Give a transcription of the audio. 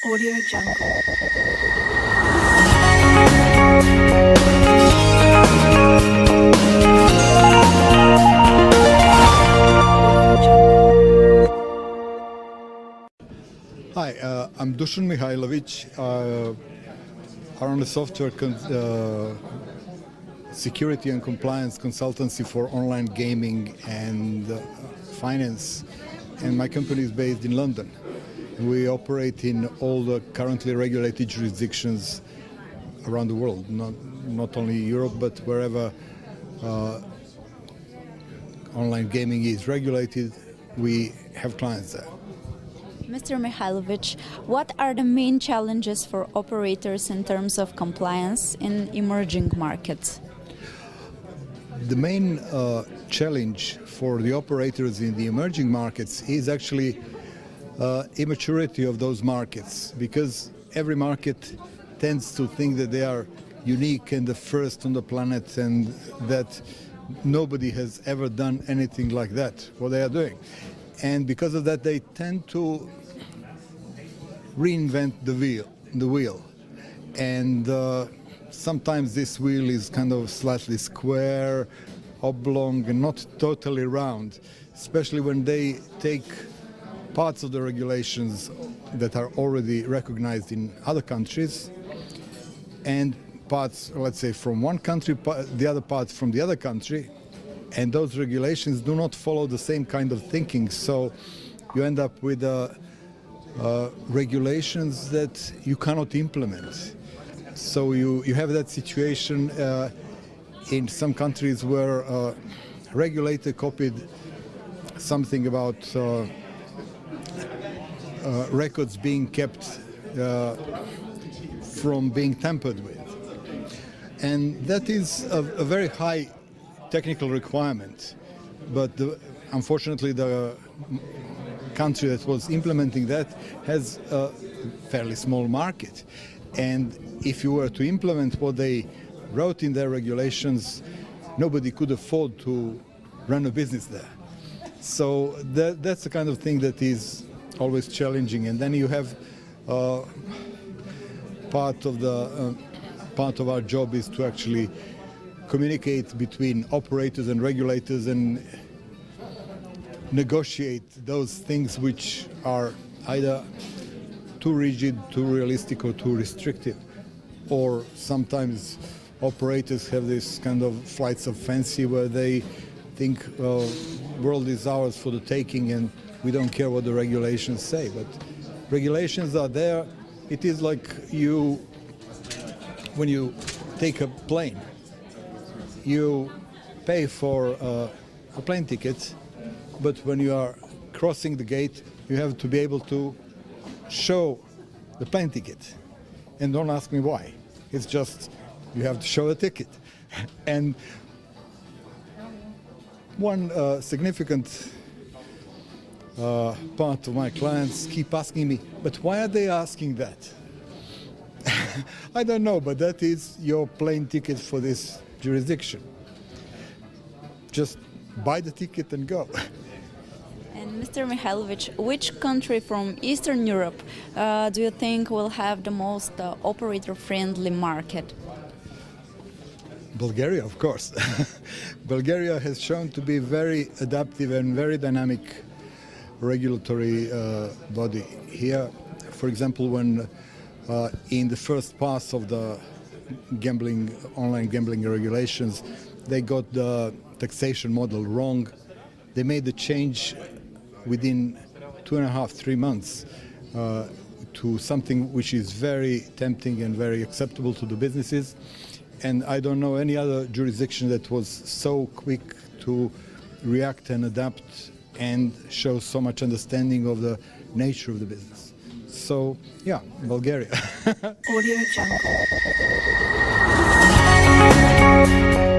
Audio Jungle. Hi, I'm Dusan Mihajlovic. I run a software security and compliance consultancy for online gaming and finance, and my company is based in London. We operate in all the currently regulated jurisdictions around the world, not only Europe, but wherever online gaming is regulated, we have clients there. Mr. Mihajlovic, what are the main challenges for operators in terms of compliance in emerging markets? The main challenge for the operators in the emerging markets is actually immaturity of those markets, because every market tends to think that they are unique and the first on the planet, and that nobody has ever done anything like that, what they are doing. And because of that, they tend to reinvent the wheel. And sometimes this wheel is kind of slightly square, oblong, and not totally round, especially when they take parts of the regulations that are already recognized in other countries and parts, let's say, from one country, the other parts from the other country, and those regulations do not follow the same kind of thinking. So you end up with regulations that you cannot implement. So you have that situation in some countries where a regulator copied something about records being kept from being tampered with. And that is a very high technical requirement. But unfortunately, the country that was implementing that has a fairly small market. And if you were to implement what they wrote in their regulations, nobody could afford to run a business there. So that's the kind of thing that is always challenging. And then you have part of our job is to actually communicate between operators and regulators and negotiate those things which are either too rigid, too realistic, or too restrictive. Or sometimes operators have this kind of flights of fancy where they think, well, world is ours for the taking and we don't care what the regulations say. But regulations are there. It is like when you take a plane, you pay for a plane ticket, but when you are crossing the gate, you have to be able to show the plane ticket. And don't ask me why. It's just you have to show a ticket. And one significant part of my clients keep asking me, but why are they asking that? I don't know, but that is your plane ticket for this jurisdiction. Just buy the ticket and go. And Mr. Mihajlovic, which country from Eastern Europe do you think will have the most operator-friendly market? Bulgaria, of course. Bulgaria has shown to be very adaptive and very dynamic regulatory body. Here, for example, when in the first pass of the online gambling regulations, they got the taxation model wrong. They made the change within 2.5-3 months to something which is very tempting and very acceptable to the businesses. And I don't know any other jurisdiction that was so quick to react and adapt and show so much understanding of the nature of the business. So, yeah, Bulgaria. Audio Jungle.